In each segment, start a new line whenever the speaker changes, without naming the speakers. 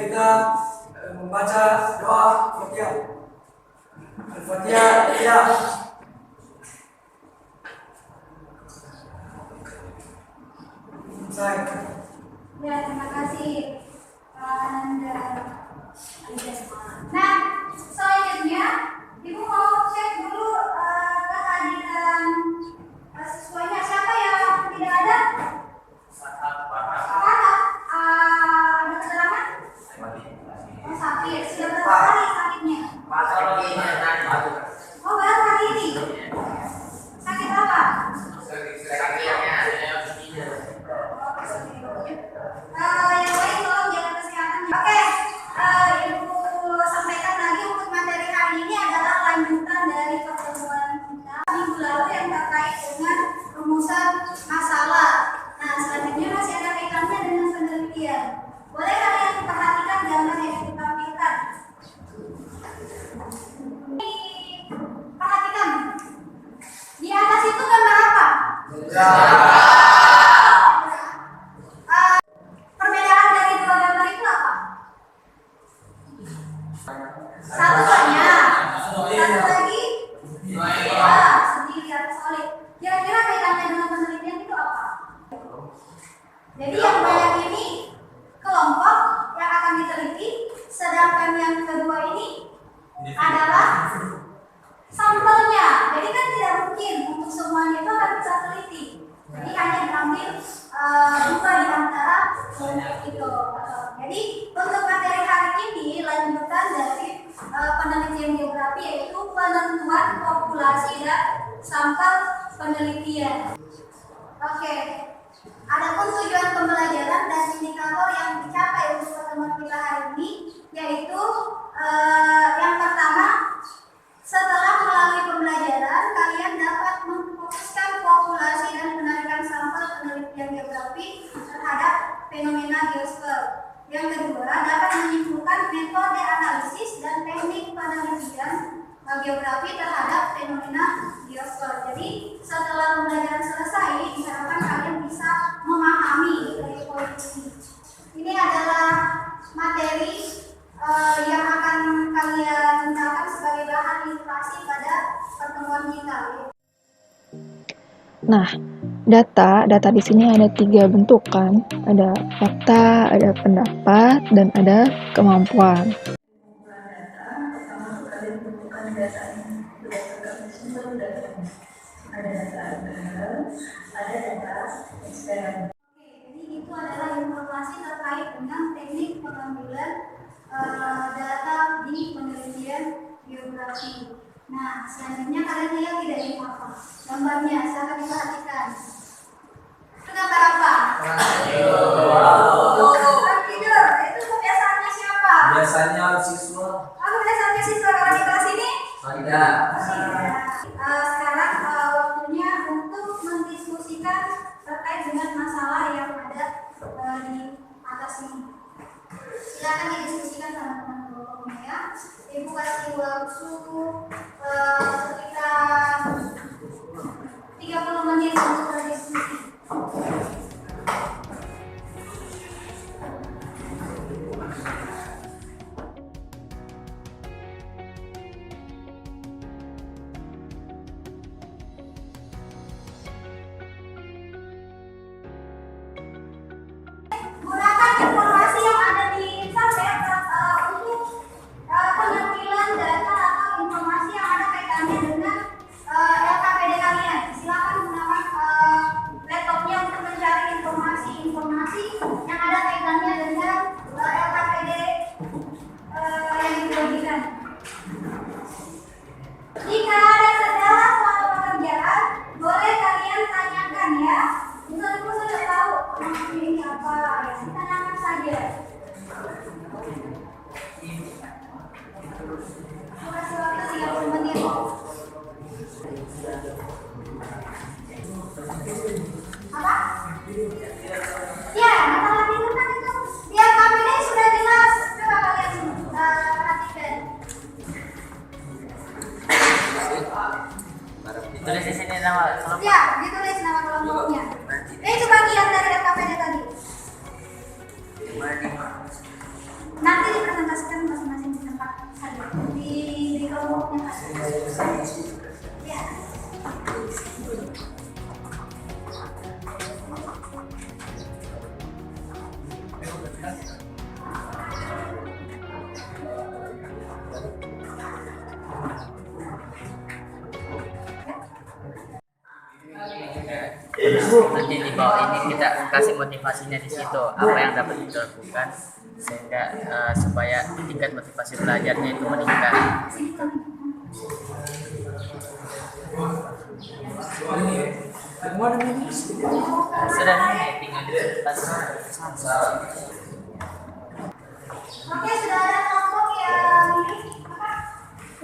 kita membaca doa Fatihah. Al-Fatihah ya.
Ya, terima kasih Anda. Nah, selanjutnya Ibu mau cek dulu kehadiran siswanya. Siapa yang tidak ada? Ada keterangan? Oh, sakit. Sudah berapa hari sakitnya? Oh, baru hari ini. Sakit apa? Yang lain tolong jaga kesehatannya. Oke, Ibu sampaikan lagi untuk materi hari ini adalah lanjutan dari pertemuan kita minggu lalu yang terkait dengan rumusan masalah. Nah, selanjutnya masih ada kaitannya dengan penelitian. Boleh kalian perhatikan gambar yang ditampilkan. Perhatikan. Di atas itu gambar apa? Perbedaan dari dua gambar itu apa? Satu banyak, satu lagi sendiri atau solid. Kira-kira kaitannya dengan penelitian itu apa? Jadi yang banyak ini kelompok yang akan diteliti, sedangkan yang kedua ini adalah sampelnya. Jadi kan tidak mungkin untuk semuanya itu akan bisa teliti. Jadi hanya diambil dua di antara kelompok itu. Jadi untuk materi hari ini lanjutan dari penelitian geografi, yaitu penentuan populasi dan sampel penelitian. Oke. Adapun tujuan pembelajaran dan indikator yang dicapai untuk pertemuan kita hari ini, yaitu yang pertama, setelah melalui pembelajaran, kalian dapat memfokuskan populasi dan penarikan sampel penelitian geografi terhadap fenomena geosfer. Yang kedua, dapat menyimpulkan metode analisis dan teknik penelitian geografi terhadap fenomena geosfer. Jadi, setelah pembelajaran selesai, diharapkan kalian bisa memahami dari poin ini. Ini adalah materi yang akan kalian gunakan sebagai bahan ilustrasi pada pertemuan kita.
Nah, data di sini ada 3 bentuk kan, ada fakta, ada pendapat, dan ada kemampuan.
Ada data eksperimen. Jadi itu adalah informasi terkait dengan teknik pengambilan data di penelitian geografi. Nah, selanjutnya kalian lihat tidak ini apa? Gambarnya, silakan diperhatikan. Itu gambar apa? Orang tidur. Itu kebiasaannya siapa?
Biasanya siswa.
Kebiasaannya siswa kalau di kelas ini?
Tidak.
Sekarang waktunya untuk mendiskusikan terkait dengan masalah yang ada di atas ini. Silakan didiskusikan sama teman-teman ya. Ibu kasih waktu sekitar 30 menit untuk berdiskusi. Gunakan informasi yang ada di tablet untuk penampilan data atau informasi yang ada kaitannya dengan LKPD kalian. Silakan gunakan laptopnya untuk mencari informasi yang ada kaitannya dengan LKPD yang dibagikan. Jika ada kendala soal pekerjaan, boleh kalian tanyakan ya. Misalnya aku sudah tahu ini apa, ya tanyakan saja. Aku kasih waktu 30 menit. Apa? Ya, masalah itu kan itu biar KPD sudah jelas. Coba kalian perhatikan.
Tulis di sini nama kelompok.
Ya, ditulis nama kelompoknya. Itu bagian dari LKPD tadi. Nanti
Nanti di bawah ini kita kasih motivasinya di situ apa yang dapat kita lakukan sehingga supaya tingkat motivasi belajarnya itu meningkat. Sudah nih, tinggal dilepas.
Oke, sudah ada kelompok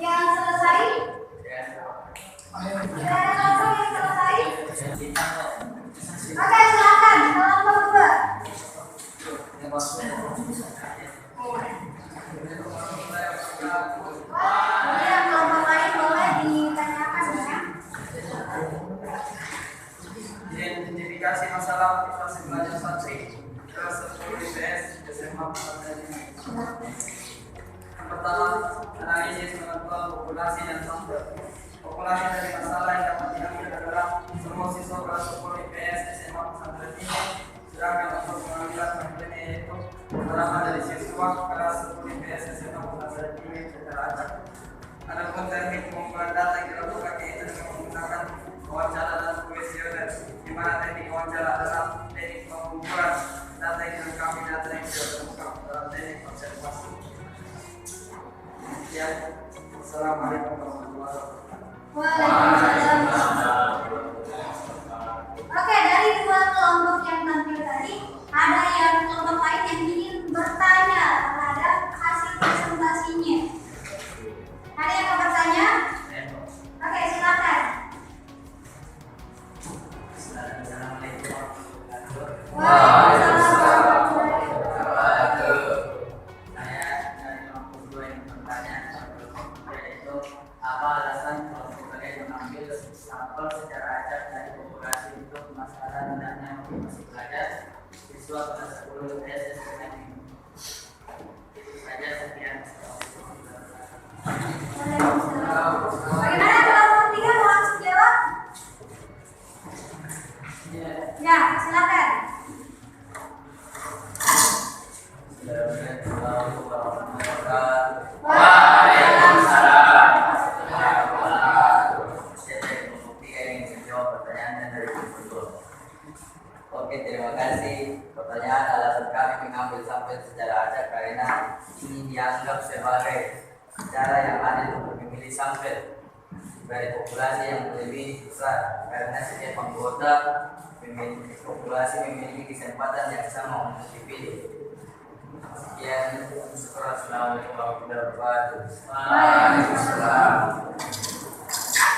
yang selesai. Sudah ada kelompok yang selesai. Oke, silakan kelompok 2. Yang kelompok lain boleh ditanyakan ya.
Identifikasi masalah motivasi belajar santri kelas 10 IPS SMA Pesantren ini. Yang pertama, analisis menentukan populasi dan sampel. Populasi dari masalah yang dapat diambil adalah semua siswa kelas 10 IPS SMA Pesantren ini. Sedangkan untuk pengambilan sampelnya yaitu pertama dari siswa kelas 10 IPS SMA Pesantren ini secara acak. Adapun teknik pengumpulan data yang dilakukan yaitu dengan menggunakan wawancara dan kuesioner, di mana teknik wawancara adalah teknik pengumpulan data yang dilengkapi data yang tidak terungkap dalam teknik observasi. Ya, assalamualaikum warahmatullahi wabarakatuh.
Waalaikumsalam. Oke, dari 2 kelompok yang tampil tadi, ada yang kelompok lain yang ingin bertanya terhadap hasil presentasinya. Ada yang mau bertanya? Oke, silakan.
Apa alasan kalau kalian mengambil sampel secara acak dari populasi untuk masalah rendahnya motivasi belajar siswa kelas 10 SMA ini? Itu saja, sekian.
Bagaimana kelompok 3 mau langsung jawab? Ya, silakan.
Oke, terima kasih. Pertanyaan alasan kami mengambil sampel secara acak karena ini dianggap sebagai cara yang adil untuk memilih sampel dari populasi yang lebih besar karena setiap anggota populasi memiliki kesempatan yang sama untuk dipilih. Sekian, assalamualaikum warahmatullahi wabarakatuh.
Waalaikumsalam.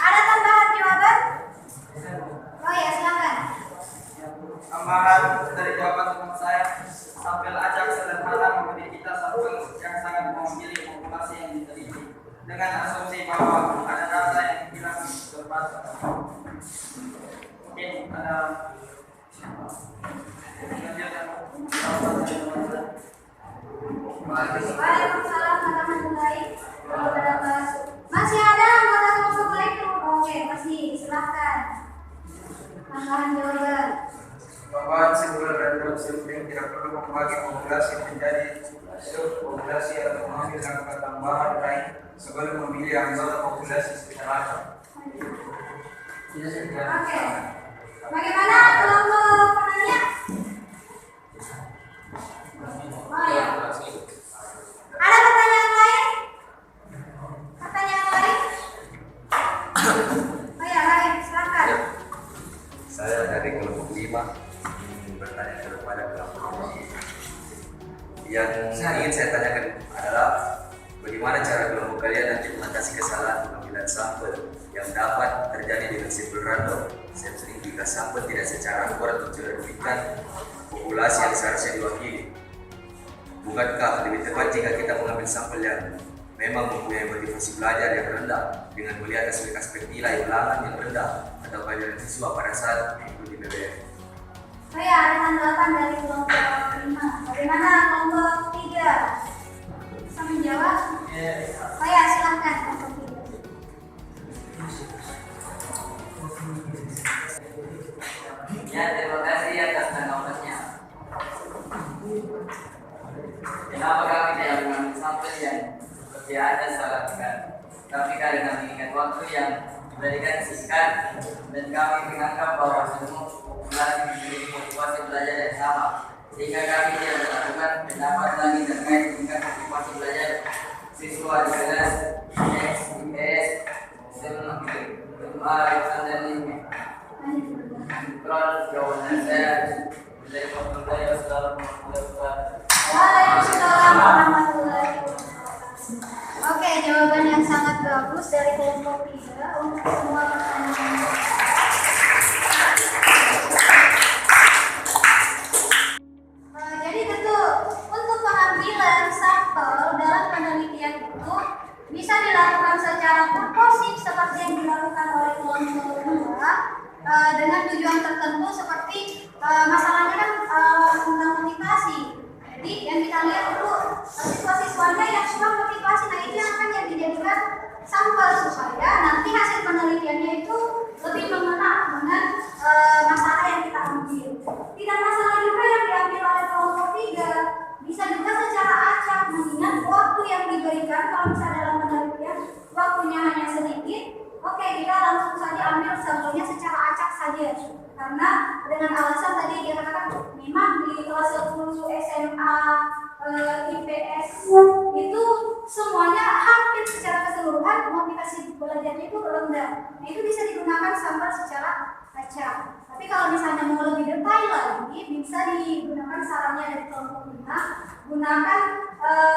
Ada tambahan jawaban? Oh ya, silakan.
Tambahan dari jawaban teman saya, sampel acak sederhana memberi kita sampel yang sangat mewakili populasi yang diteliti dengan asumsi bahwa ada data yang hilang terbatas. Mungkin ada
Waalaikumsalam warahmatullahi wabarakatuh. Masih ada anggota kelompok lain? Oke, masih. Silakan. Tambahan jawaban.
bahwa simbol dan subsidium tidak perlu membagi populasi menjadi subpopulasi atau mengambil angka tambahan lain sebelum memilih anggota populasi secara acak.
Oke. Bagaimana kelompok penanya? Oh ya. Ada pertanyaan lain? Pertanyaan lain? Oh ya, lain. Silakan.
Saya dari kelompok 5 bertanya kepada kelompok yang ingin saya tanyakan adalah bagaimana cara kelompok kalian nanti mengatasi kesalahan pengambilan sampel yang dapat terjadi dengan sampel random sehingga sampel tidak secara akurat mencerminkan populasi yang seharusnya diwakili. Bukankah lebih tepat jika kita mengambil sampel yang memang mempunyai motivasi belajar yang rendah dengan melihat aspek nilai ulangan yang rendah atau pelajaran siswa pada saat mengikuti BBM?
Oh ya, ada tanggapan dari kelompok 5. Bagaimana kelompok 3? Bisa menjawab? Oh ya, silakan kelompok 3.
Ya, terima kasih atas tanggapannya. Kenapa kami tidak mengambil sampel yang seperti Anda sarankan? Tapi karena mengingat waktu yang diberikan singkat dan kami menganggap bahwa semua simulasi memiliki motivasi belajar yang sama, sehingga kami tidak melakukan pendapat lagi terkait tingkat motivasi belajar siswa di kelas X, IPS, SMA, dan ini. Jawaban saya dari Fakultas
Waalaikumsalam warahmatullahi wabarakatuh. Oke, jawaban yang sangat bagus dari kelompok 3 untuk semua pertanyaan. Jadi betul, untuk pengambilan sampel dalam penelitian itu bisa dilakukan secara purposif seperti yang dilakukan oleh kelompok 2 dengan tujuan tertentu seperti masalahnya kan tentang motivasi. Jadi yang kita lihat dulu siswa-siswanya yang kurang motivasi, nah itu yang akan yang dijadikan sampel supaya nanti hasil penelitiannya itu lebih mengena dengan masalah yang kita ambil. Tidak masalah juga yang diambil oleh kelompok 3, bisa juga secara acak mengingat waktu yang diberikan. Kalau misalnya dalam penelitian waktunya hanya sedikit, oke, kita langsung saja ambil sampelnya secara acak saja, karena dengan alasan tadi dia katakan memang di kelas 10 SMA IPS itu semuanya hampir secara keseluruhan motivasi belajarnya itu rendah. Nah itu bisa digunakan sampel secara acak. Tapi kalau misalnya mau lebih detail lagi, bisa digunakan sarannya dari kelompok 5, gunakan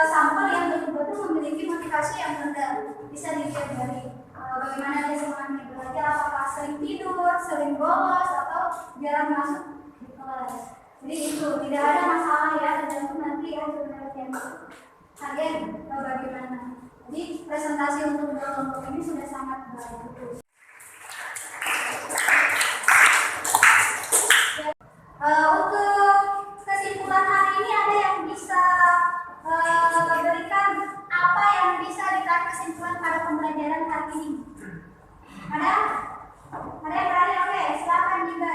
sampel yang betul-betul memiliki motivasi yang rendah. Bisa dilihat dari bagaimana dia semangatnya belajar, apakah sering tidur, sering bolos, atau jarang masuk di kelas. Jadi itu tidak ada masalah ya, tergantung nanti hasil penelitian kalian bagaimana. Jadi presentasi untuk kelompok ini sudah sangat bagus. Untuk kesimpulan hari ini ada yang bisa berikan apa yang bisa ditarik kesimpulan pada pembelajaran hari ini? Ada? Ada yang berani? Oke, silakan juga.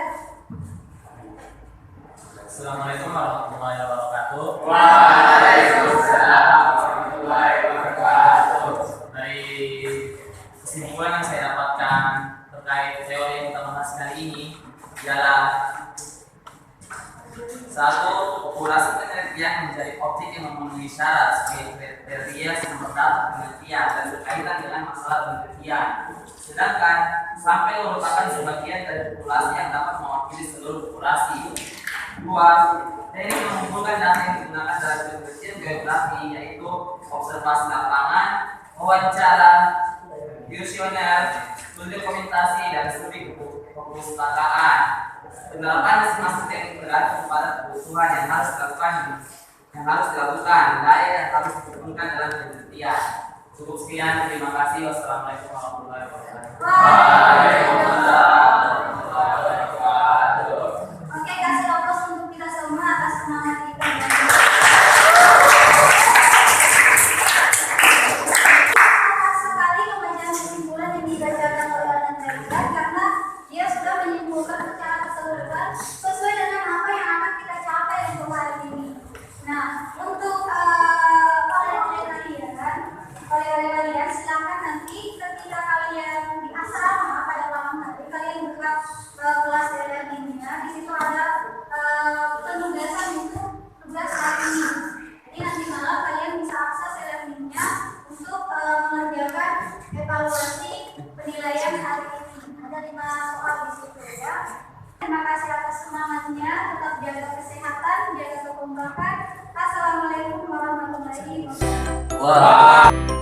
Assalamualaikum warahmatullahi wabarakatuh.
Waalaikumsalam warahmatullahi wabarakatuh.
Dari kesimpulan yang saya dapatkan terkait teori yang kita bahas kali ini ialah satu, populasi penelitian menjadi objek yang memenuhi syarat sebagai kriteria sumber penelitian dan berkaitan dengan masalah penelitian. Sedangkan sampel merupakan sebagian dari populasi yang dapat mewakili seluruh populasi. Dua, teknik mengumpulkan data yang digunakan dalam penelitian geografi yaitu observasi lapangan, wawancara, kuesioner, studi dokumentasi, dan studi perpustakaan. Penerapan masing-masing teknik bergantung pada kebutuhan yang harus dilakukan, daya yang harus dikumpulkan dalam penelitian. Cukup sekian, terima kasih. Wassalamualaikum warahmatullahi wabarakatuh.
Oke, kasih aplaus untuk kita semua atas semangat kita. Sangat sekali pembacaan kesimpulan yang dibacakan oleh Anak Reza karena dia sudah menyimpulkan secara keseluruhan sesuai dengan apa yang akan kita capai untuk hari ini. Nah, untuk kalian silakan nanti ketika kalian di asrama pada malam hari kalian buka kelas e-learningnya. Di situ ada penugasan untuk tugas hari ini. Jadi nanti malam kalian bisa akses e-learningnya untuk mengerjakan evaluasi penilaian hari ini. Ada 5 soal di situ ya. Terima kasih atas semangatnya. Tetap jaga kesehatan, jaga kekompakan. Assalamualaikum warahmatullahi wabarakatuh.